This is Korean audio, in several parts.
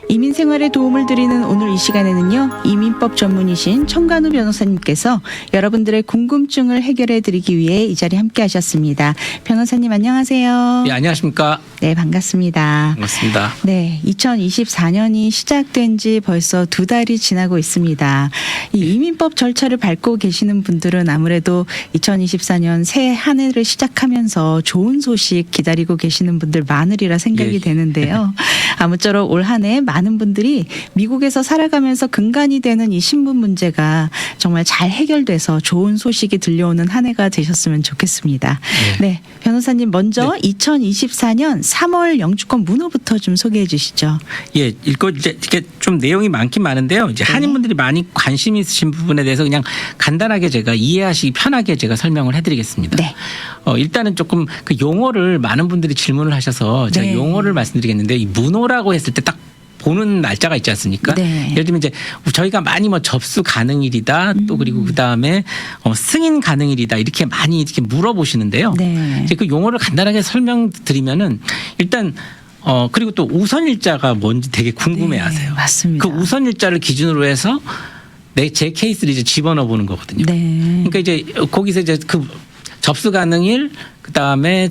이민 생활에 도움을 드리는 오늘 이 시간에는요, 이민법 전문이신 청간우 변호사님께서 여러분들의 궁금증을 해결해 드리기 위해 이 자리에 함께 하셨습니다. 변호사님 안녕하세요. 네, 안녕하십니까. 네, 반갑습니다. 반갑습니다. 네, 2024년이 시작된 지 벌써 2달이 지나고 있습니다. 이 이민법 절차를 밟고 계시는 분들은 아무래도 2024년 새 한 해를 시작하면서 좋은 소식 기다리고 계시는 분들 많으리라 생각이 예. 되는데요. 아무쪼록 올 한 해 많은 분들이 미국에서 살아가면서 근간이 되는 이 신분 문제가 정말 잘 해결돼서 좋은 소식이 들려오는 한 해가 되셨으면 좋겠습니다. 네, 변호사님 먼저 2024년 3월 영주권 문호부터 좀 소개해 주시죠. 예, 읽고 이게 좀 내용이 많긴 많은데요. 이제 한인분들이 많이 관심 있으신 부분에 대해서 그냥 간단하게 제가 이해하시기 편하게 제가 설명을 해드리겠습니다. 네. 일단은 조금 그 용어를 많은 분들이 질문을 하셔서 제가 네. 용어를 말씀드리겠는데, 이 문호라고 했을 때 딱 보는 날짜가 있지 않습니까? 네. 예를 들면 이제 저희가 많이 뭐 접수 가능일이다, 또 그리고 그 다음에 승인 가능일이다 이렇게 많이 이렇게 물어보시는데요. 네. 이제 그 용어를 간단하게 설명드리면은 일단 그리고 또 우선일자가 뭔지 되게 궁금해하세요. 네, 맞습니다. 그 우선일자를 기준으로 해서 제 케이스를 이제 집어넣어 보는 거거든요. 네. 그러니까 이제 거기서 이제 그 접수 가능일, 그 다음에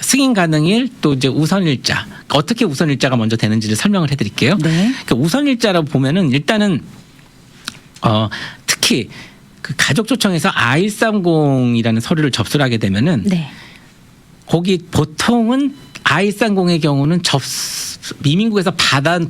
승인 가능일, 또 이제 우선일자, 어떻게 우선일자가 먼저 되는지를 설명을 해드릴게요. 네. 그러니까 우선일자라고 보면은 일단은 특히 그 가족 초청에서 I130이라는 서류를 접수를 하게 되면은 네. 거기 보통은 I130의 경우는 이민국에서 받은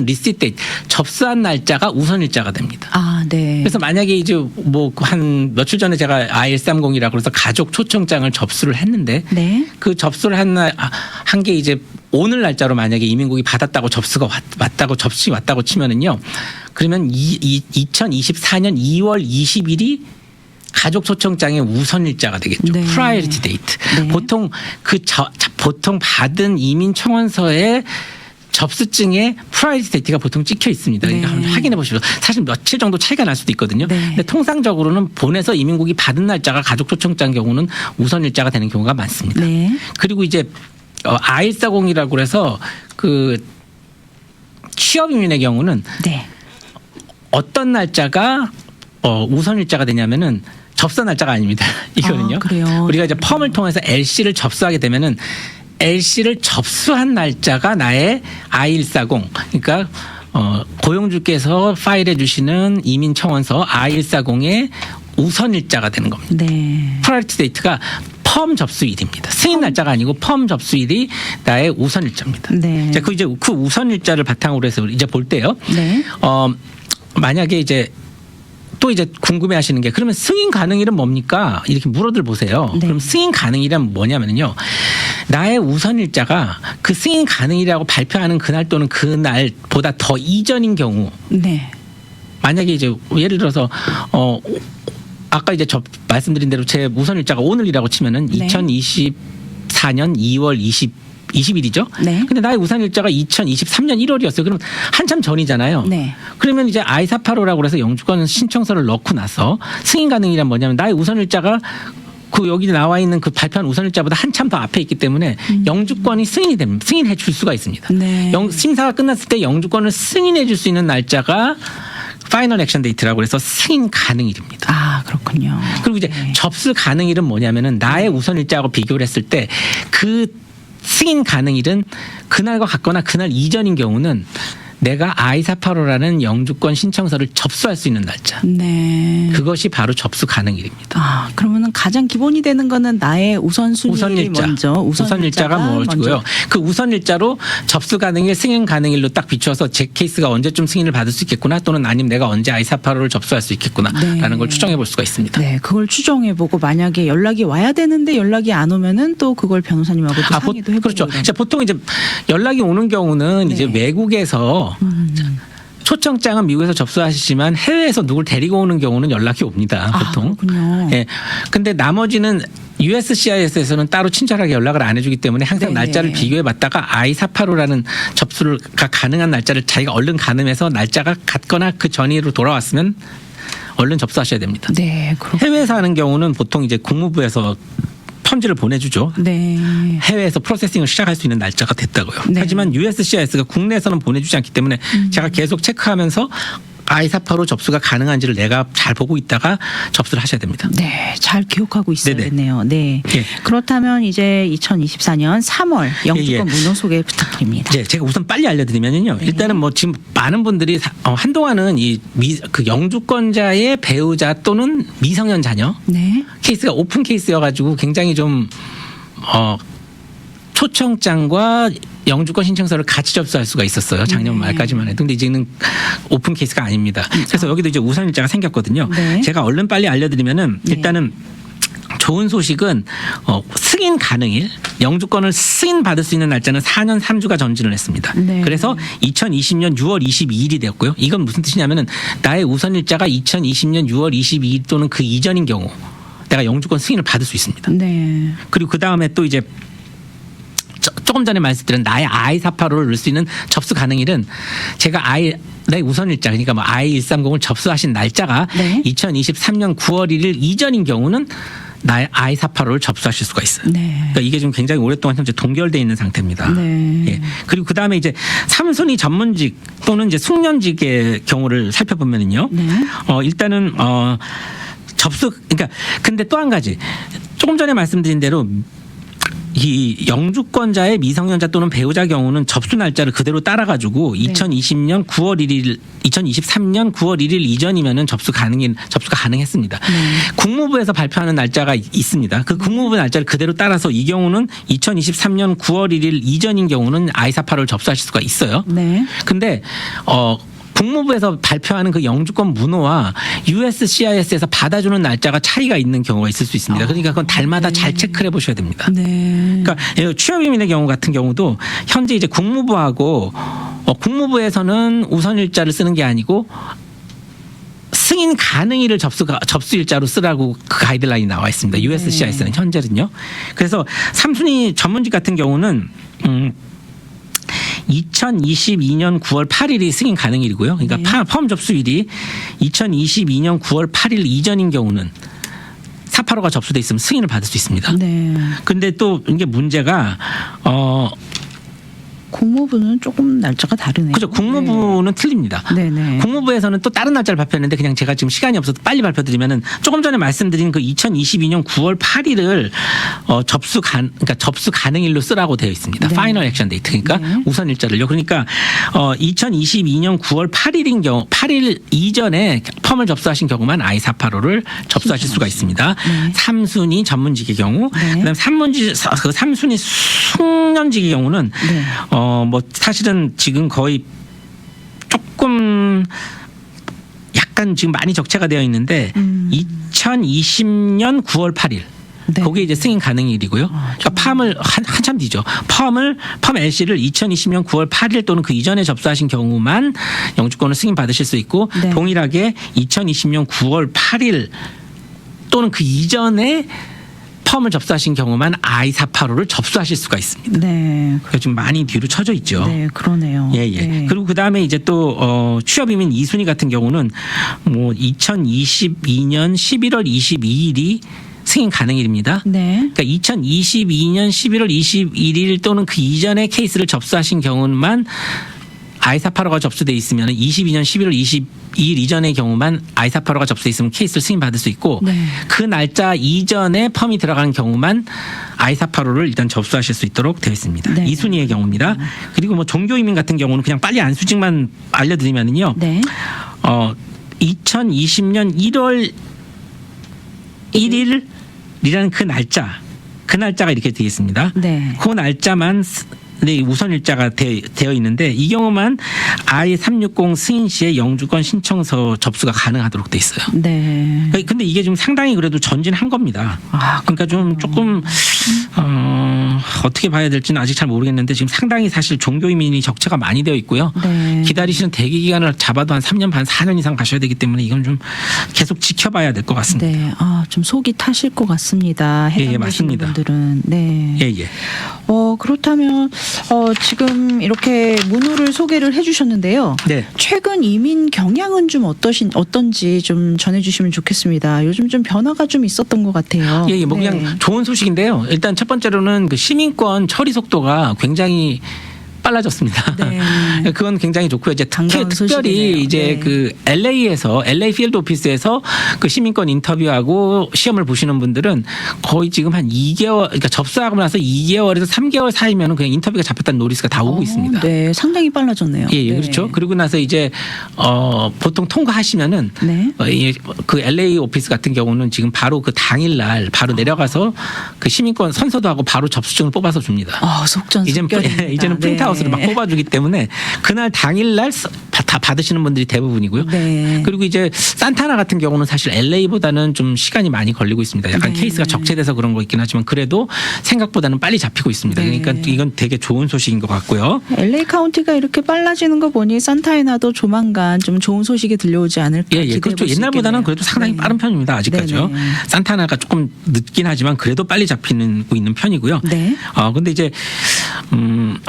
리시트 데이트, 접수한 날짜가 우선일자가 됩니다. 아, 네. 그래서 만약에 이제 뭐 한 며칠 전에 제가 I130이라고 그래서 가족 초청장을 접수를 했는데, 네. 그 접수를 한 게 이제 오늘 날짜로 만약에 이민국이 받았다고 접수가 왔다고 치면은요, 그러면 2024년 2월 20일이 가족 초청장의 우선일자가 되겠죠. 네. 프라이어리티 데이트. 네. 보통 보통 받은 이민 청원서에 접수증에 프라이어리티 데이트가 보통 찍혀 있습니다. 그러니까 네. 한번 확인해 보시죠. 사실 며칠 정도 차이가 날 수도 있거든요. 네. 근데 통상적으로는 본에서 이민국이 받은 날짜가 가족 초청장 경우는 우선일자가 되는 경우가 많습니다. 네. 그리고 이제 I140이라고 그래서 그 취업이민의 경우는 네. 어떤 날짜가 우선일자가 되냐면은 접수 날짜가 아닙니다. 이거는요. 아, 그래요? 우리가 이제 펌을 통해서 LC를 접수하게 되면은 LC를 접수한 날짜가 나의 I140, 그러니까 고용주께서 파일해 주시는 이민 청원서 I140의 우선일자가 되는 겁니다. 네. 프라이어리티 데이트가 펌 접수일입니다. 승인 날짜가 아니고 펌 접수일이 나의 우선일자입니다. 네. 자, 그 우선일자를 바탕으로 해서 이제 볼 때요. 네. 만약에 이제 또 이제 궁금해하시는 게, 그러면 승인 가능일은 뭡니까? 이렇게 물어들 보세요. 네. 그럼 승인 가능일은 뭐냐면요, 나의 우선일자가 그 승인 가능이라고 발표하는 그날 또는 그날보다 더 이전인 경우, 네. 만약에 이제 예를 들어서 아까 이제 말씀드린 대로 제 우선일자가 오늘이라고 치면은 네. 2024년 2월 20일이죠. 네. 근데 나의 우선일자가 2023년 1월이었어요. 그럼 한참 전이잖아요. 네. 그러면 이제 I485라고 그래서 영주권 신청서를 넣고 나서 승인 가능이란 뭐냐면, 나의 우선일자가 그 여기 나와 있는 그 발표한 우선일자보다 한참 더 앞에 있기 때문에 영주권이 승인해 줄 수가 있습니다. 네. 심사가 끝났을 때 영주권을 승인해 줄 수 있는 날짜가 파이널 액션 데이트라고 해서 승인 가능일입니다. 아, 그렇군요. 그리고 이제 네. 접수 가능일은 뭐냐면은 나의 우선일자하고 비교를 했을 때 그 승인 가능일은 그날과 같거나 그날 이전인 경우는 내가 I485라는 영주권 신청서를 접수할 수 있는 날짜. 네. 그것이 바로 접수 가능일입니다. 아, 그러면은 가장 기본이 되는 거는 나의 우선순위 먼저 우선일자가 무엇이고요. 그 우선일자로 접수 가능일, 승인 가능일로 딱 비춰서 제 케이스가 언제쯤 승인을 받을 수 있겠구나, 또는 아니면 내가 언제 I485를 접수할 수 있겠구나라는 네. 걸 추정해 볼 수가 있습니다. 네, 그걸 추정해보고 만약에 연락이 와야 되는데 연락이 안 오면은 또 그걸 변호사님하고 또 상의도 해보고. 그렇죠. 자, 보통 이제 연락이 오는 경우는 네. 이제 외국에서 초청장은 미국에서 접수하시지만 해외에서 누굴 데리고 오는 경우는 연락이 옵니다. 보통. 그렇군요. 예. 근데 나머지는 USCIS에서는 따로 친절하게 연락을 안 해주기 때문에 항상 네네. 날짜를 비교해 봤다가 I485라는 접수가 가능한 날짜를 자기가 얼른 가늠해서 날짜가 같거나 그 전으로 돌아왔으면 얼른 접수하셔야 됩니다. 네, 그렇군요. 해외에서 하는 경우는 보통 이제 국무부에서 첨지를 보내주죠. 네. 해외에서 프로세싱을 시작할 수 있는 날짜가 됐다고요. 네. 하지만 USCIS가 국내에서는 보내주지 않기 때문에 제가 계속 체크하면서 I485 접수가 가능한지를 내가 잘 보고 있다가 접수를 하셔야 됩니다. 네, 잘 기억하고 있어야겠네요. 네. 예. 그렇다면 이제 2024년 3월 영주권 문호 소개 부탁드립니다. 네, 제가 우선 빨리 알려드리면요. 네. 일단은 뭐 지금 많은 분들이 한동안은 그 영주권자의 배우자 또는 미성년 자녀 네. 케이스가 오픈 케이스여가지고 굉장히 좀 초청장과 영주권 신청서를 같이 접수할 수가 있었어요. 작년 네. 말까지만 해도. 근데 이제는 오픈 케이스가 아닙니다. 그래서 여기도 이제 우선일자가 생겼거든요. 네. 제가 얼른 빨리 알려드리면은 일단은 좋은 소식은 승인 가능일, 영주권을 승인 받을 수 있는 날짜는 4년 3주가 전진을 했습니다. 네. 그래서 2020년 6월 22일이 되었고요. 이건 무슨 뜻이냐면은 나의 우선일자가 2020년 6월 22일 또는 그 이전인 경우 내가 영주권 승인을 받을 수 있습니다. 네. 그리고 그 다음에 또 이제 조금 전에 말씀드린 나의 I485를 넣을 수 있는 접수 가능일은 제가 내 우선일자 그러니까 뭐 I130을 접수하신 날짜가 네. 2023년 9월 1일 이전인 경우는 나의 I485를 접수하실 수가 있어요. 네. 그러니까 이게 좀 굉장히 오랫동안 현재 동결되어 있는 상태입니다. 네. 예. 그리고 그 다음에 이제 3순위 전문직 또는 이제 숙련직의 경우를 살펴보면은요. 네. 일단은 접수 그러니까 근데 또 한 가지 조금 전에 말씀드린 대로 이 영주권자의 미성년자 또는 배우자 경우는 접수 날짜를 그대로 따라가지고 2020년 9월 1일, 2023년 9월 1일 이전이면은 접수가 가능했습니다. 국무부에서 발표하는 날짜가 있습니다. 그 국무부 날짜를 그대로 따라서 이 경우는 2023년 9월 1일 이전인 경우는 I485를 접수하실 수가 있어요. 네. 근데 국무부에서 발표하는 그 영주권 문호와 USCIS에서 받아주는 날짜가 차이가 있는 경우가 있을 수 있습니다. 그러니까 그건 달마다 잘 체크를 해보셔야 됩니다. 네. 그러니까 취업이민의 경우 같은 경우도 현재 이제 국무부하고 국무부에서는 우선일자를 쓰는 게 아니고 승인 가능일을 접수일자로 쓰라고 그 가이드라인이 나와 있습니다. USCIS는 현재는요. 그래서 3순위 전문직 같은 경우는 2022년 9월 8일이 승인 가능일이고요. 그러니까 펌 접수일이 2022년 9월 8일 이전인 경우는 485가 접수돼 있으면 승인을 받을 수 있습니다. 네. 근데 또 이게 문제가 국무부는 조금 날짜가 다르네요. 그죠. 국무부는 틀립니다. 네네. 국무부에서는 또 다른 날짜를 발표했는데 그냥 제가 지금 시간이 없어서 빨리 발표드리면은 조금 전에 말씀드린 그 2022년 9월 8일을 접수 가능일로 쓰라고 되어 있습니다. 네. 파이널 액션 데이트. 그러니까 네. 우선 일자를요. 그러니까 2022년 9월 8일인 경우 8일 이전에 펌을 접수하신 경우만 I485를 접수하실 수가 있습니다. 네. 3순위 전문직의 경우 네. 그다음 3순위 숙련직의 경우는 네. 뭐 사실은 지금 거의 조금 약간 지금 많이 적체가 되어 있는데 2020년 9월 8일 네. 거기에 이제 승인 가능일이고요. 그러니까 펌을 한참 뒤죠. 펌 LC를 2020년 9월 8일 또는 그 이전에 접수하신 경우만 영주권을 승인 받으실 수 있고 네. 동일하게 2020년 9월 8일 또는 그 이전에 펌을 접수하신 경우만 I485를 접수하실 수가 있습니다. 네. 그래서 좀 많이 뒤로 쳐져 있죠. 네, 그러네요. 예. 네. 그리고 그 다음에 이제 또 취업이민 2순위 같은 경우는 뭐 2022년 11월 22일이 승인 가능일입니다. 네. 그러니까 2022년 11월 21일 또는 그 이전에 케이스를 접수하신 경우만 I485가 접수돼 있으면 22년 11월 22일 이전의 경우만 I485가 접수돼 있으면 케이스를 승인받을 수 있고 네. 그 날짜 이전에 펌이 들어간 경우만 I485를 일단 접수하실 수 있도록 되어 있습니다. 네. 2순위의 경우입니다. 그리고 뭐 종교이민 같은 경우는 그냥 빨리 안수직만 알려드리면은요. 네. 2020년 1월 1일이라는 그 날짜가 이렇게 되어 있습니다. 네. 그 날짜만 우선 일자가 되어 있는데 이 경우만 I360 승인 시에 영주권 신청서 접수가 가능하도록 돼 있어요. 네. 근데 이게 좀 상당히 그래도 전진한 겁니다. 그러니까 좀 조금 어떻게 봐야 될지는 아직 잘 모르겠는데 지금 상당히 사실 종교 이민이 적체가 많이 되어 있고요. 네. 기다리시는 대기 기간을 잡아도 한 3년 반, 4년 이상 가셔야 되기 때문에 이건 좀 계속 지켜봐야 될 것 같습니다. 네. 좀 속이 타실 것 같습니다. 해당되시는 맞습니다. 분들은. 네. 예. 그렇다면 지금 이렇게 문호를 소개를 해주셨는데요. 네. 최근 이민 경향은 좀 어떤지 좀 전해주시면 좋겠습니다. 요즘 좀 변화가 좀 있었던 것 같아요. 예, 뭐 그냥 좋은 소식인데요. 일단 첫 번째로는 그 시민권 처리 속도가 굉장히 빨라졌습니다. 네. 그건 굉장히 좋고요. 이제 반가운 특별히 소식이네요. 이제 네. 그 LA 필드 오피스에서 그 시민권 인터뷰하고 시험을 보시는 분들은 거의 지금 한 2개월, 그러니까 접수하고 나서 2개월에서 3개월 사이면은 그냥 인터뷰가 잡혔다는 노리스가 다 오고 있습니다. 네, 상당히 빨라졌네요. 예, 네. 그렇죠. 그리고 나서 이제 보통 통과하시면은 네. 그 LA 오피스 같은 경우는 지금 바로 그 당일날 바로 내려가서 그 시민권 선서도 하고 바로 접수증을 뽑아서 줍니다. 속전속결입니다. 이제는 프린트아웃으로 막 뽑아주기 때문에 그날 당일날 다 받으시는 분들이 대부분이고요. 네. 그리고 이제 산타나 같은 경우는 사실 LA보다는 좀 시간이 많이 걸리고 있습니다. 약간 네. 케이스가 적재돼서 그런 거 있긴 하지만 그래도 생각보다는 빨리 잡히고 있습니다. 네. 그러니까 이건 되게 좋은 소식인 것 같고요. LA 카운티가 이렇게 빨라지는 거 보니 산타에나도 조만간 좀 좋은 소식이 들려오지 않을까 예, 기대해 그렇죠. 볼 수 옛날보다는 있겠네요. 그래도 상당히 네. 빠른 편입니다. 아직까지요. 네네. 산타나가 조금 늦긴 하지만 그래도 빨리 잡히는 있는 편이고요. 네. 근데 이제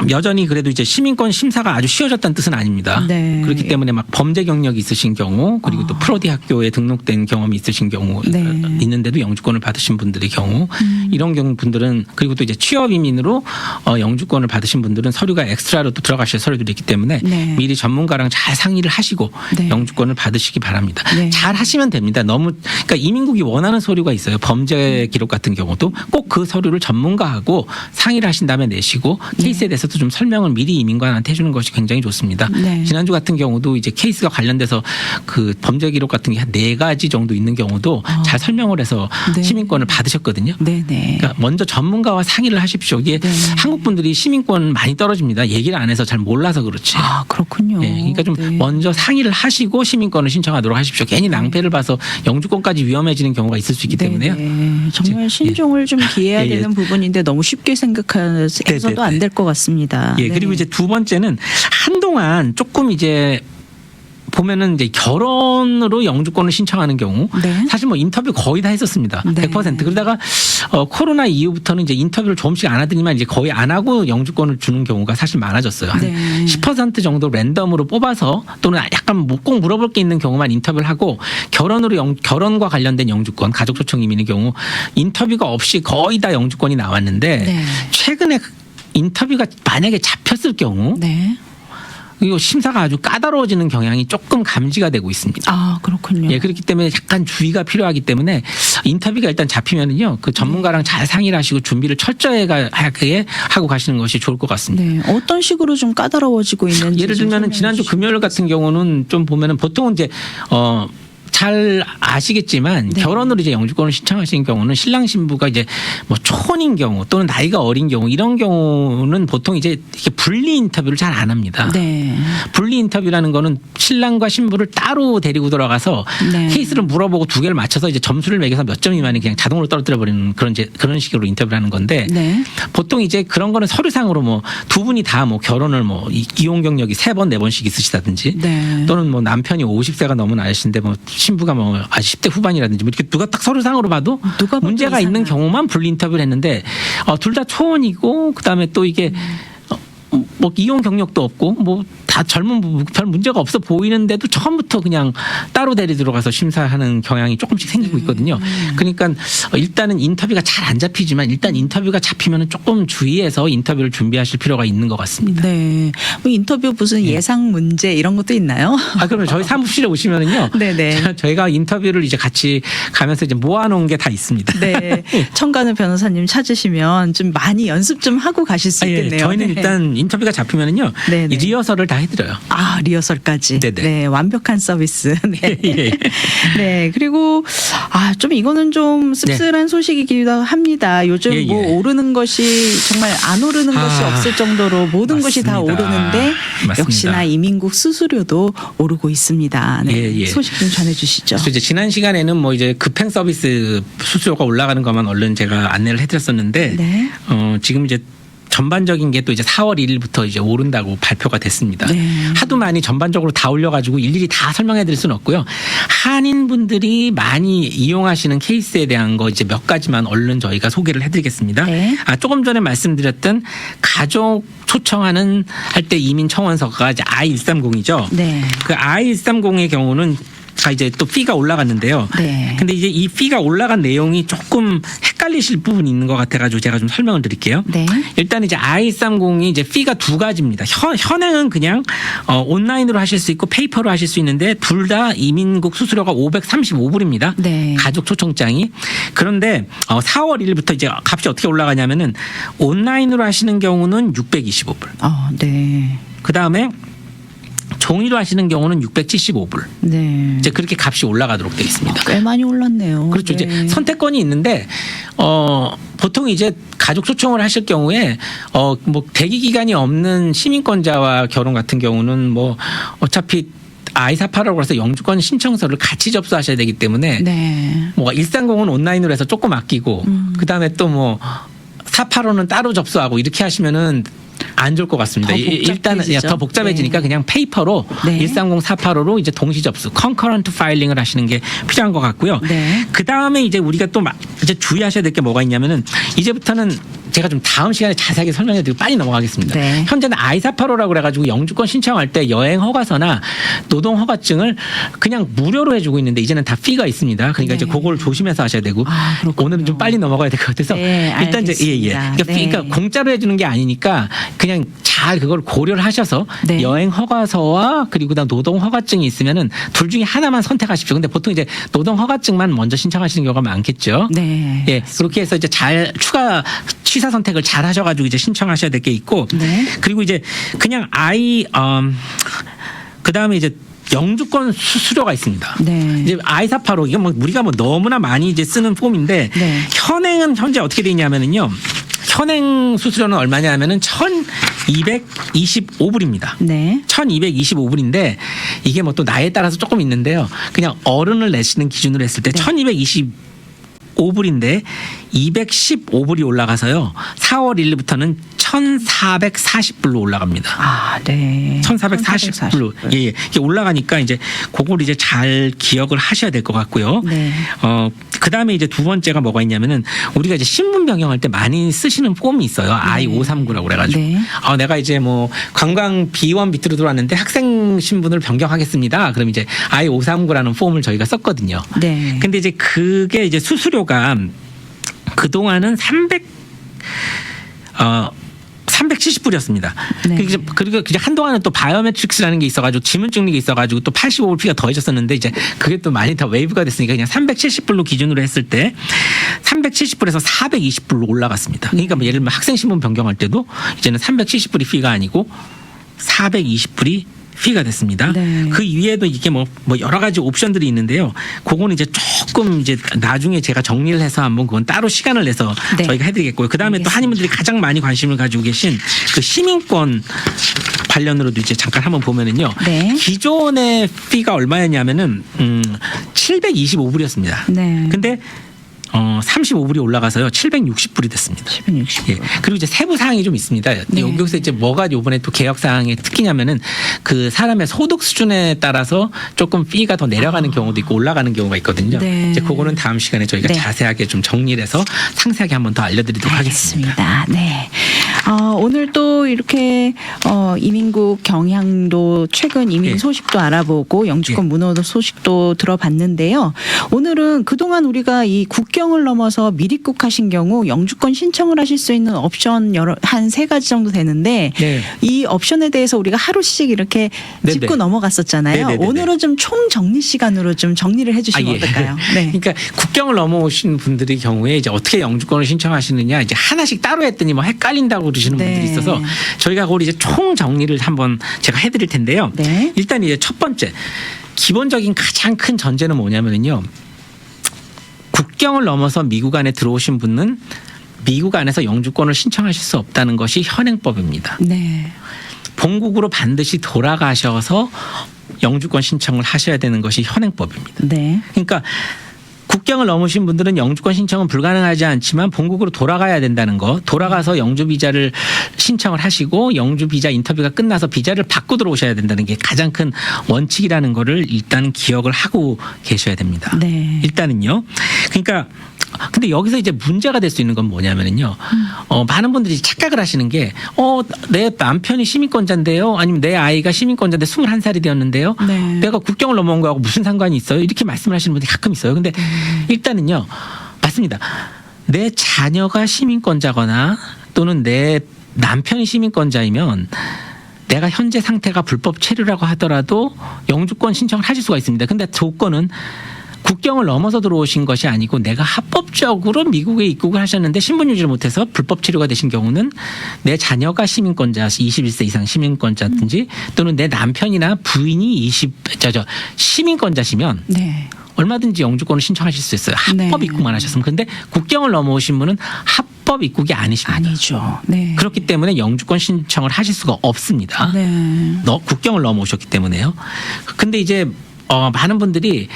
여전히 그래도 이제 시민권 심사가 아주 쉬워졌다는 뜻은 아닙니다. 네. 그렇기 때문에 막 범죄 경력이 있으신 경우 그리고 또 프로디 학교에 등록된 경험이 있으신 경우 네. 있는데도 영주권을 받으신 분들의 경우 이런 경우 분들은 그리고 또 이제 취업 이민으로 영주권을 받으신 분들은 서류가 엑스트라로 또 들어가실 서류들이 있기 때문에 네. 미리 전문가랑 잘 상의를 하시고 네. 영주권을 받으시기 바랍니다. 네. 잘 하시면 됩니다. 그러니까 이민국이 원하는 서류가 있어요. 범죄 기록 같은 경우도 꼭 그 서류를 전문가하고 상의를 하신 다음에 내시고 케이스에 대해서도 좀 설명을 미리 이민관한테 해주는 것이 굉장히 좋습니다. 네. 지난주 같은 경우도 이제 케이스가 관련돼서 그 범죄 기록 같은 게 한 4가지 정도 있는 경우도 잘 설명을 해서 네. 시민권을 받으셨거든요. 네네. 그러니까 먼저 전문가와 상의를 하십시오. 이게 네. 한국 분들이 시민권 많이 떨어집니다. 얘기를 안 해서 잘 몰라서 그렇지. 그렇군요. 예, 그러니까 좀 네. 먼저 상의를 하시고 시민권을 신청하도록 하십시오. 괜히 낭패를 봐서 영주권까지 위험해지는 경우가 있을 수 있기 때문에요. 네네. 정말 신중을 좀 기해야 예, 예. 되는 부분인데 너무 쉽게 생각해서도 안 될 것 같습니다. 예, 그리고 네. 이제 두 번째는 한동안 조금 이제 보면은 이제 결혼으로 영주권을 신청하는 경우 네. 사실 뭐 인터뷰 거의 다 했었습니다. 네. 100%. 그러다가 코로나 이후부터는 이제 인터뷰를 조금씩 안 하더니만 이제 거의 안 하고 영주권을 주는 경우가 사실 많아졌어요. 한 네. 10% 정도 랜덤으로 뽑아서 또는 약간 꼭 물어볼 게 있는 경우만 인터뷰를 하고 결혼과 관련된 영주권, 가족 초청 이민의 경우 인터뷰가 없이 거의 다 영주권이 나왔는데 네. 최근에 인터뷰가 만약에 잡혔을 경우 네. 이거 심사가 아주 까다로워지는 경향이 조금 감지가 되고 있습니다. 그렇군요. 예, 그렇기 때문에 약간 주의가 필요하기 때문에 인터뷰가 일단 잡히면은요, 그 전문가랑 잘 상의를 하시고 준비를 철저하게 하고 가시는 것이 좋을 것 같습니다. 네. 어떤 식으로 좀 까다로워지고 있는지 예를 좀 들면은 설명해 지난주 주시죠. 금요일 같은 경우는 좀 보면은 보통은 이제 잘 아시겠지만 네. 결혼으로 이제 영주권을 신청하신 경우는 신랑 신부가 이제 뭐 초혼인 경우 또는 나이가 어린 경우 이런 경우는 보통 이제 이렇게 분리 인터뷰를 잘 안 합니다. 네. 분리 인터뷰라는 거는 신랑과 신부를 따로 데리고 들어가서 네. 케이스를 물어보고 2개를 맞춰서 이제 점수를 매겨서 몇 점 미만이 그냥 자동으로 떨어뜨려 버리는 그런 식으로 인터뷰를 하는 건데 네. 보통 이제 그런 거는 서류상으로 뭐 두 분이 다 뭐 결혼을 뭐 이혼 경력이 3번 4번씩 있으시다든지 네. 또는 뭐 남편이 50세가 넘은 아저씨인데 뭐 신부가 뭐 아직 10대 후반이라든지 뭐 이렇게 누가 딱 서류상으로 봐도 누가 봐도 문제가 있는 이상한. 경우만 분리 인터뷰를 했는데 둘 다 초혼이고 그다음에 또 이게 뭐 이혼 경력도 없고 뭐 다 젊은 부부 별 문제가 없어 보이는데도 처음부터 그냥 따로 데리 들어가서 심사하는 경향이 조금씩 생기고 있거든요. 그러니까 일단은 인터뷰가 잘 안 잡히지만 일단 인터뷰가 잡히면 조금 주의해서 인터뷰를 준비하실 필요가 있는 것 같습니다. 네. 뭐 인터뷰 무슨 예상 문제 이런 것도 있나요? 그러면 저희 사무실에 오시면은요. 네네. 저희가 인터뷰를 이제 같이 가면서 이제 모아놓은 게 다 있습니다. 네. 청간우 변호사님 찾으시면 좀 많이 연습 좀 하고 가실 수 있겠네요. 저희는 네. 일단 인터뷰가 잡히면은요. 네네. 이 리허설을 다 해드려요. 리허설까지. 네네. 네, 완벽한 서비스. 네. 예. 네, 그리고 좀 이거는 좀 씁쓸한 소식이기도 합니다. 요즘 예, 예. 뭐 오르는 것이 정말 안 오르는 것이 없을 정도로 모든 것이 다 맞습니다. 오르는데 맞습니다. 역시나 이민국 수수료도 오르고 있습니다. 네, 예, 예. 소식 좀 전해주시죠. 그래서 이제 지난 시간에는 뭐 이제 급행 서비스 수수료가 올라가는 것만 얼른 제가 안내를 해드렸었는데 네. 지금 이제 전반적인 게 또 이제 4월 1일부터 이제 오른다고 발표가 됐습니다. 네. 하도 많이 전반적으로 다 올려가지고 일일이 다 설명해 드릴 수는 없고요. 한인분들이 많이 이용하시는 케이스에 대한 거 이제 몇 가지만 얼른 저희가 소개를 해드리겠습니다. 네. 조금 전에 말씀드렸던 가족 초청하는 할 때 이민 청원서가 이제 I-130이죠. 네. 그 I-130의 경우는 이제 또 피가 올라갔는데요. 네. 근데 이제 이 피가 올라간 내용이 조금 헷갈리실 부분이 있는 것 같아가지고 제가 좀 설명을 드릴게요. 네. 일단 이제 I-130이 이제 피가 두 가지입니다. 현행은 그냥 온라인으로 하실 수 있고 페이퍼로 하실 수 있는데 둘 다 이민국 수수료가 535불입니다. 네. 가족 초청장이. 그런데 4월 1일부터 이제 값이 어떻게 올라가냐면은 온라인으로 하시는 경우는 625불. 네. 그 다음에 종이로 하시는 경우는 675불. 네. 이제 그렇게 값이 올라가도록 되어 있습니다. 꽤 많이 올랐네요. 그렇죠. 네. 이제 선택권이 있는데 보통 이제 가족 초청을 하실 경우에 뭐 대기 기간이 없는 시민권자와 결혼 같은 경우는 뭐 어차피 I-485라고 해서 영주권 신청서를 같이 접수하셔야 되기 때문에 네. 뭐 130은 온라인으로 해서 조금 아끼고 그다음에 또 뭐 485는 따로 접수하고 이렇게 하시면은 안 좋을 것 같습니다. 더 일단은 복잡해지죠. 더 복잡해지니까 네. 그냥 페이퍼로 네. 130, 485로 이제 동시 접수, 컨커런트 파일링을 하시는 게 필요한 것 같고요. 네. 그 다음에 이제 우리가 또 이제 주의하셔야 될 게 뭐가 있냐면은 이제부터는 제가 좀 다음 시간에 자세하게 설명해드리고 빨리 넘어가겠습니다. 네. 현재는 I-485라고 그래가지고 영주권 신청할 때 여행 허가서나 노동 허가증을 그냥 무료로 해주고 있는데 이제는 다 피가 있습니다. 그러니까 네. 이제 그걸 조심해서 하셔야 되고 그렇군요. 오늘은 좀 빨리 넘어가야 될 것 같아서 네, 일단 이제 알겠습니다. 그러니까, 네. 그러니까 공짜로 해주는 게 아니니까 그냥 잘 그걸 고려를 하셔서 네. 여행 허가서와 그리고 그다음 노동 허가증이 있으면은 둘 중에 하나만 선택하십시오. 근데 보통 이제 노동 허가증만 먼저 신청하시는 경우가 많겠죠. 네. 예, 그렇게 해서 이제 잘 추가 취사 선택을 잘 하셔가지고 이제 신청하셔야 될 게 있고, 네. 그리고 이제 그냥 그 다음에 이제 영주권 수수료가 있습니다. 네. 이제 I-485 이게 뭐 우리가 뭐 너무나 많이 이제 쓰는 폼인데 네. 현행은 현재 어떻게 돼 있냐면은요. 현행 수수료는 얼마냐 하면은 1,225불입니다. 네. 1,225불인데 이게 뭐 또 나이에 따라서 조금 있는데요. 그냥 어른을 내시는 기준으로 했을 때 네. 1,225불인데 215불이 올라가서요. 4월 1일부터는 1,440불로 올라갑니다. 네. 1,440불로 예, 이게 올라가니까 이제 그걸 이제 잘 기억을 하셔야 될 것 같고요. 네. 그다음에 이제 두 번째가 뭐가 있냐면은 우리가 이제 신분 변경할 때 많이 쓰시는 폼이 있어요. I-539라고 그래가지고 네. 내가 이제 뭐 관광 B1 비트로 들어왔는데 학생 신분을 변경하겠습니다. 그럼 이제 I-539라는 폼을 저희가 썼거든요. 네. 근데 이제 그게 이제 수수료가 그동안은 370불이었습니다. 네. 그리고 이제 한동안은 또 바이오메트릭스라는 게 있어가지고 지문 찍는 게 있어가지고 또 85불 피가 더해졌었는데 이제 그게 또 많이 다 웨이브가 됐으니까 그냥 370불로 기준으로 했을 때 370불에서 420불로 올라갔습니다. 그러니까 뭐 예를 들면 학생 신분 변경할 때도 이제는 370불이 피가 아니고 420불이 피가 됐습니다. 네. 그 위에도 이게 뭐 여러 가지 옵션들이 있는데요. 그거는 이제 조금 이제 나중에 제가 정리를 해서 한번 그건 따로 시간을 내서 네. 저희가 해드리겠고요. 그 다음에 또 한인분들이 가장 많이 관심을 가지고 계신 그 시민권 관련으로도 이제 잠깐 한번 보면은요. 네. 기존의 피가 얼마였냐면은 725불이었습니다. 네. 근데 35불이 올라가서요. 760불이 됐습니다. 760. 예. 그리고 이제 세부 사항이 좀 있습니다. 네. 여기서 이제 뭐가 이번에 또 개혁 사항의 특기냐면은 그 사람의 소득 수준에 따라서 조금 피가 더 내려가는 경우도 있고 올라가는 경우가 있거든요. 네. 이제 그거는 다음 시간에 저희가 네. 자세하게 좀 정리를 해서 상세하게 한번 더 알려드리도록 하겠습니다. 알겠습니다. 네. 오늘 또 이렇게 이민국 경향도 최근 이민 예. 소식도 알아보고 영주권 문호 소식도 들어봤는데요. 오늘은 그동안 우리가 이 국경을 넘어서 미입국하신 경우 영주권 신청을 하실 수 있는 옵션 한 3가지 정도 되는데 네. 이 옵션에 대해서 우리가 하루씩 이렇게 네네. 짚고 넘어갔었잖아요. 네네네네. 오늘은 좀 총 정리 시간으로 좀 정리를 해주시면 어떨까요? 네. 그러니까 국경을 넘어오신 분들의 경우에 이제 어떻게 영주권을 신청하시느냐 이제 하나씩 따로 했더니 뭐 헷갈린다고 그러시는 네. 분들이 있어서 저희가 그걸 이제 총 정리를 한번 제가 해드릴 텐데요. 네. 일단 이제 첫 번째 기본적인 가장 큰 전제는 뭐냐면요. 국경을 넘어서 미국 안에 들어오신 분은 미국 안에서 영주권을 신청하실 수 없다는 것이 현행법입니다. 네. 본국으로 반드시 돌아가셔서 영주권 신청을 하셔야 되는 것이 현행법입니다. 네. 그러니까 국경을 넘으신 분들은 영주권 신청은 불가능하지 않지만 본국으로 돌아가야 된다는 거. 돌아가서 영주 비자를 신청을 하시고 영주 비자 인터뷰가 끝나서 비자를 받고 들어오셔야 된다는 게 가장 큰 원칙이라는 거를 일단 기억을 하고 계셔야 됩니다. 네. 일단은요. 그러니까 근데 여기서 이제 문제가 될 수 있는 건 뭐냐면은요. 많은 분들이 착각을 하시는 게 내 남편이 시민권자인데요. 아니면 내 아이가 시민권자인데 21살이 되었는데요. 네. 내가 국경을 넘어온 거하고 무슨 상관이 있어요? 이렇게 말씀을 하시는 분들이 가끔 있어요. 근데 일단은요. 맞습니다. 내 자녀가 시민권자거나 또는 내 남편이 시민권자이면 내가 현재 상태가 불법 체류라고 하더라도 영주권 신청을 하실 수가 있습니다. 근데 조건은 국경을 넘어서 들어오신 것이 아니고 내가 합법적으로 미국에 입국을 하셨는데 신분 유지를 못해서 불법 체류가 되신 경우는 내 자녀가 시민권자 21세 이상 시민권자든지 또는 내 남편이나 부인이 시민권자시면 네. 얼마든지 영주권을 신청하실 수 있어요. 합법 네. 입국만 하셨으면. 그런데 국경을 넘어오신 분은 합법 입국이 아니십니다. 아니죠. 네. 그렇기 때문에 영주권 신청을 하실 수가 없습니다. 네. 국경을 넘어오셨기 때문에요. 근데 이제 많은 분들이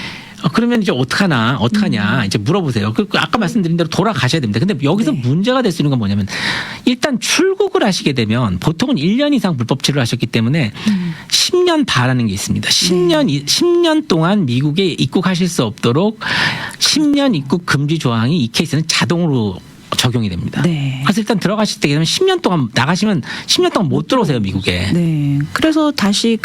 그러면 이제 어떡하냐 이제 물어보세요. 아까 말씀드린 대로 돌아가셔야 됩니다. 근데 여기서 네. 문제가 될 수 있는 건 뭐냐면 일단 출국을 하시게 되면 보통은 1년 이상 불법 체류를 하셨기 때문에 10년 반하는 게 있습니다. 10년 동안 미국에 입국하실 수 없도록 10년 입국 금지 조항이 이 케이스는 자동으로 적용이 됩니다. 네. 그래서 일단 들어가실 때 되면 10년 동안 나가시면 10년 동안 못 들어오세요, 미국에. 네. 그래서 다시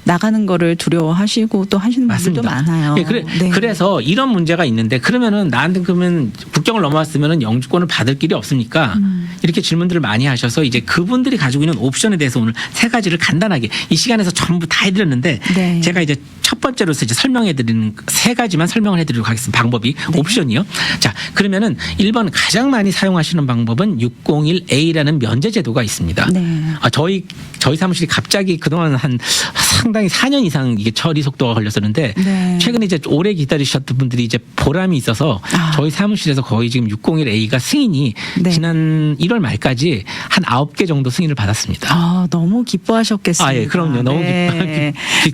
나가는 거를 두려워하시고 또 하시는 분들도 맞습니다. 많아요. 예, 네. 그래서 이런 문제가 있는데 그러면은 나한테 그러면 국경을 넘어왔으면은 영주권을 받을 길이 없습니까? 이렇게 질문들을 많이 하셔서 이제 그분들이 가지고 있는 옵션에 대해서 오늘 세 가지를 간단하게 이 시간에서 전부 다 해드렸는데 네. 제가 이제 첫 번째로서 이제 설명해드리는 세 가지만 설명을 해드리도록 하겠습니다. 방법이 네. 옵션이요. 자, 그러면은 1번 가장 많이 사용하시는 방법은 601A라는 면제 제도가 있습니다. 네. 저희 사무실이 갑자기 그동안 한 상당히 4년 이상 이게 처리 속도가 걸렸었는데 네. 최근에 이제 오래 기다리셨던 분들이 이제 보람이 있어서 저희 사무실에서 거의 지금 601A가 승인이 네. 지난 1월 말까지 한 9개 정도 승인을 받았습니다. 너무 기뻐하셨겠습니다. 예, 그럼요. 너무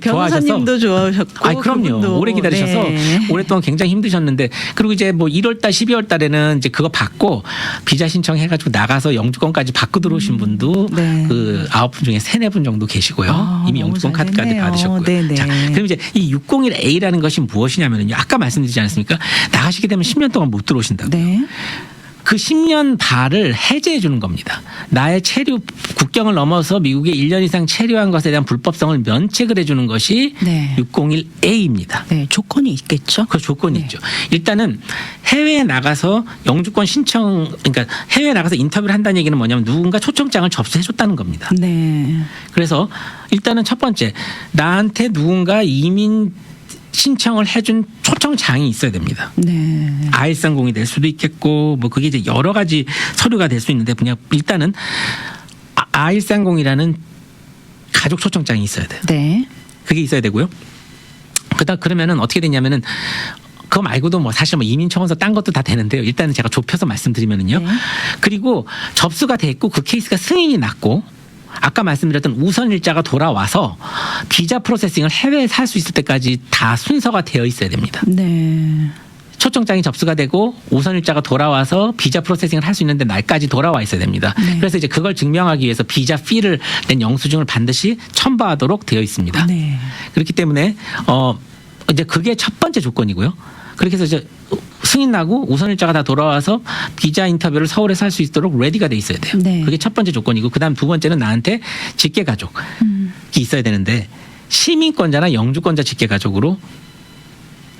좋아하셔서. 변호사님도 좋아하셨고. 그럼요. 그분도. 오래 기다리셔서 네. 오랫동안 굉장히 힘드셨는데 그리고 이제 뭐 1월달, 12월 달에는 이제 그거 받고 비자 신청해가지고 나가서 영주권까지 받고 들어오신 분도 네. 그 9분 중에 3-4분 정도 계시고요. 이미 너무 영주권 카드까지 잘했네요. 받으셨고요. 네네. 자, 그럼 이제 이 601A라는 것이 무엇이냐면요. 아까 말씀드리지 않았습니까? 나가시게 되면 10년 동안 못 들어오신다고. 네. 그 10년 발을 해제해 주는 겁니다. 나의 국경을 넘어서 미국에 1년 이상 체류한 것에 대한 불법성을 면책을 해주는 것이 네. 601A입니다. 네. 조건이 있겠죠. 그 조건이 네. 있죠. 일단은 해외에 나가서 영주권 신청, 그러니까 해외에 나가서 인터뷰를 한다는 얘기는 뭐냐면 누군가 초청장을 접수해 줬다는 겁니다. 네. 그래서 일단은 첫 번째, 나한테 누군가 이민 신청을 해준 초청장이 있어야 됩니다. 네. I-130이 될 수도 있겠고, 뭐 그게 이제 여러 가지 서류가 될 수 있는데, 그냥 일단은 I-130이라는 가족 초청장이 있어야 돼요. 네. 그게 있어야 되고요. 그러면은 어떻게 되냐면은 그거 말고도 뭐 사실 뭐 이민청원서 딴 것도 다 되는데요. 일단은 제가 좁혀서 말씀드리면은요. 네. 그리고 접수가 됐고 그 케이스가 승인이 났고 아까 말씀드렸던 우선 일자가 돌아와서 비자 프로세싱을 해외에 살 수 있을 때까지 다 순서가 되어 있어야 됩니다. 네. 초청장이 접수가 되고 우선 일자가 돌아와서 비자 프로세싱을 할 수 있는데 날까지 돌아와 있어야 됩니다. 네. 그래서 이제 그걸 증명하기 위해서 비자 피를 낸 영수증을 반드시 첨부하도록 되어 있습니다. 네. 그렇기 때문에 이제 그게 첫 번째 조건이고요. 그렇게 해서 이제 승인 나고 우선 일자가 다 돌아와서 비자 인터뷰를 서울에서 할 수 있도록 레디가 돼 있어야 돼요. 네. 그게 첫 번째 조건이고 그다음 두 번째는 나한테 직계 가족이 있어야 되는데 시민권자나 영주권자 직계 가족으로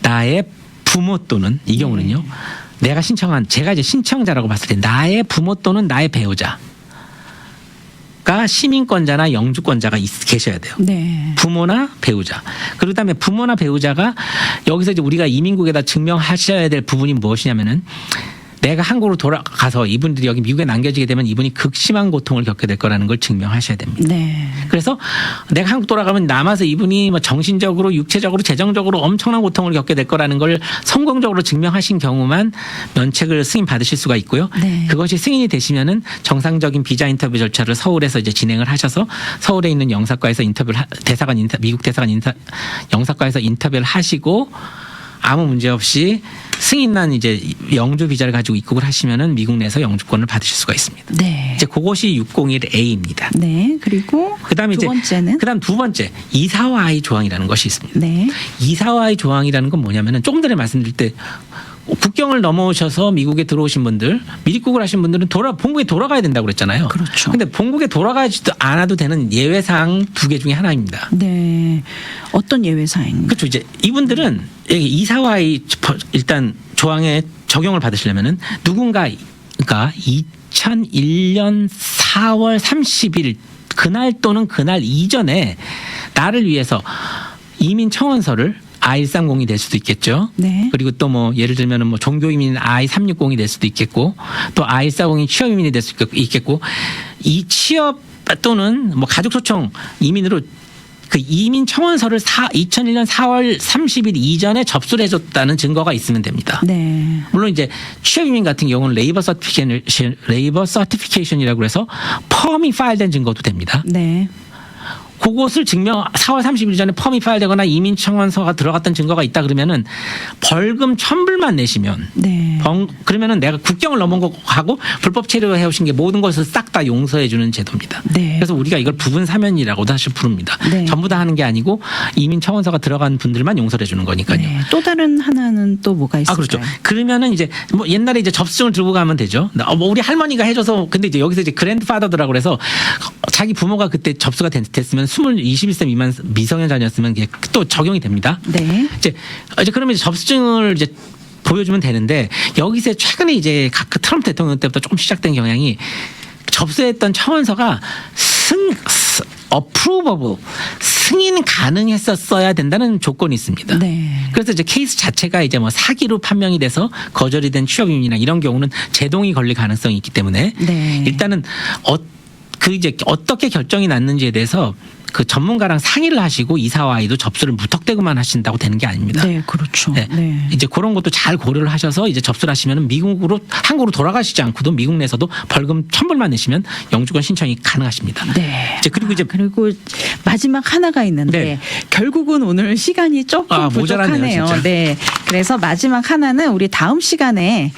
나의 부모 또는 이 경우는요. 제가 이제 신청자라고 봤을 때 나의 부모 또는 나의 배우자가 시민권자나 영주권자가 계셔야 돼요. 네. 부모나 배우자. 그다음에 부모나 배우자가 여기서 이제 우리가 이민국에다 증명하셔야 될 부분이 무엇이냐면은 내가 한국으로 돌아가서 이분들이 여기 미국에 남겨지게 되면 이분이 극심한 고통을 겪게 될 거라는 걸 증명하셔야 됩니다. 네. 그래서 내가 한국 돌아가면 남아서 이분이 뭐 정신적으로, 육체적으로, 재정적으로 엄청난 고통을 겪게 될 거라는 걸 성공적으로 증명하신 경우만 면책을 승인 받으실 수가 있고요. 네. 그것이 승인이 되시면은 정상적인 비자 인터뷰 절차를 서울에서 이제 진행을 하셔서 서울에 있는 영사과에서 미국 대사관 영사과에서 인터뷰를 하시고 아무 문제 없이 승인난 이제 영주 비자를 가지고 입국을 하시면은 미국 내에서 영주권을 받으실 수가 있습니다. 네. 이제 그것이 601A입니다. 네. 그리고 그다음에 두 이제 번째는 그다음 두 번째 이사와 아이 조항이라는 것이 있습니다. 네. 이사와 아이 조항이라는 건 뭐냐면은 조금 전에 말씀드릴 때 국경을 넘어오셔서 미국에 들어오신 분들, 미입국을 하신 분들은 본국에 돌아가야 된다고 그랬잖아요. 그렇죠. 근데 본국에 돌아가지도 않아도 되는 예외 사항 2개 중에 하나입니다. 네. 어떤 예외 사항? 그렇죠. 이제 이분들은 이사와 아이 일단 조항에 적용을 받으시려면은 누군가가 2001년 4월 30일 그날 또는 그날 이전에 나를 위해서 이민 청원서를 I-130이 될 수도 있겠죠. 네. 그리고 또 뭐 예를 들면은 뭐 종교이민 I-360이 될 수도 있겠고 또 I-140이 취업이민이 될 수 있겠고 이 취업 또는 뭐 가족소청 이민으로 그 이민 청원서를 2001년 4월 30일 이전에 접수를 해줬다는 증거가 있으면 됩니다. 네. 물론 이제 취업이민 같은 경우는 레이버 서티피케이션이라고 해서 펌이 파일된 증거도 됩니다. 네. 그것을 증명 4월 30일 전에 펌이 파일되거나 이민 청원서가 들어갔던 증거가 있다 그러면은 벌금 1,000불만 내시면 네. 그러면은 내가 국경을 넘은 거하고 불법 체류해 오신 게 모든 것을 싹 다 용서해 주는 제도입니다. 네. 그래서 우리가 이걸 부분 사면이라고도 사실 부릅니다. 네. 전부 다 하는 게 아니고 이민 청원서가 들어간 분들만 용서해 주는 거니까요. 네. 또 다른 하나는 또 뭐가 있을까요? 그렇죠. 그러면은 이제 뭐 옛날에 이제 접수증을 들고 가면 되죠. 뭐 우리 할머니가 해줘서 근데 이제 여기서 이제 그랜드파더라고 그래서 자기 부모가 그때 접수가 됐으면 21세 미만 미성년 자녀였으면 또 적용이 됩니다. 네. 이제 그러면 이제 접수증을 이제 보여주면 되는데 여기서 최근에 이제 각 트럼프 대통령 때부터 조금 시작된 경향이 접수했던 청원서가 어프로버블 승인 가능했었어야 된다는 조건이 있습니다. 네. 그래서 이제 케이스 자체가 이제 뭐 사기로 판명이 돼서 거절이 된 취업이민이나 이런 경우는 제동이 걸릴 가능성이 있기 때문에 네. 일단은 이제 어떻게 결정이 났는지에 대해서 그 전문가랑 상의를 하시고 이사와 아이도 접수를 무턱대고만 하신다고 되는 게 아닙니다. 네, 그렇죠. 네. 네. 이제 그런 것도 잘 고려를 하셔서 이제 접수를 하시면 한국으로 돌아가시지 않고도 미국 내에서도 벌금 1,000불만 내시면 영주권 신청이 가능하십니다. 네. 그리고 마지막 하나가 있는데 네. 결국은 오늘 시간이 조금 모자라네요, 부족하네요. 진짜. 네. 그래서 마지막 하나는 우리 다음 시간에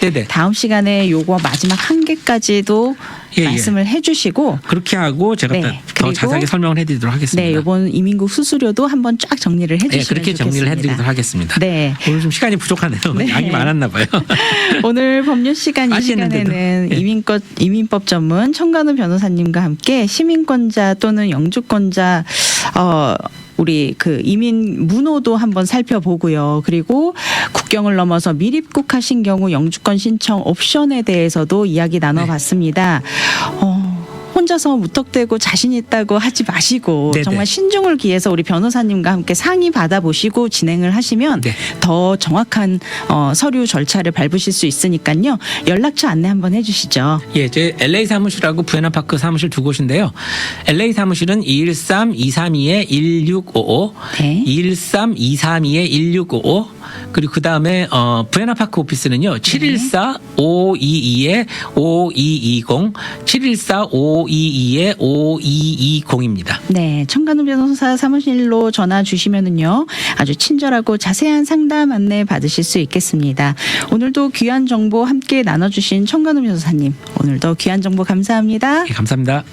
요거 마지막 한 개까지도 예. 말씀을 해주시고 그렇게 하고 제가 네. 더 자세하게 설명을 해드리도록 하겠습니다. 네, 이번 이민국 수수료도 한번 쫙 정리를 해주시면 네, 그렇게 좋겠습니다. 정리를 해드리도록 하겠습니다. 네. 오늘 좀 시간이 부족하네요. 네. 양이 많았나 봐요. 오늘 법률 시간 이 시간에는 네. 이민법 전문 청간호 변호사님과 함께 시민권자 또는 영주권자 우리 그 이민 문호도 한번 살펴보고요. 그리고 국경을 넘어서 밀입국하신 경우 영주권 신청 옵션에 대해서도 이야기 나눠봤습니다. 혼자서 무턱대고 자신 있다고 하지 마시고 네네. 정말 신중을 기해서 우리 변호사님과 함께 상의 받아보시고 진행을 하시면 네. 더 정확한 서류 절차를 밟으실 수 있으니까요. 연락처 안내 한번 해주시죠. 예, 제 LA 사무실하고 부에나파크 사무실 두 곳인데요. LA 사무실은 213-232-1655, 네. 213-232-1655, 그리고 그 다음에 부에나파크 오피스는요 714-522-5220, 714-522-5220입니다. 네, 청간호 변호사 사무실로 전화 주시면은요 아주 친절하고 자세한 상담 안내 받으실 수 있겠습니다. 오늘도 귀한 정보 함께 나눠주신 청간호 변호사님, 오늘도 귀한 정보 감사합니다. 예, 감사합니다.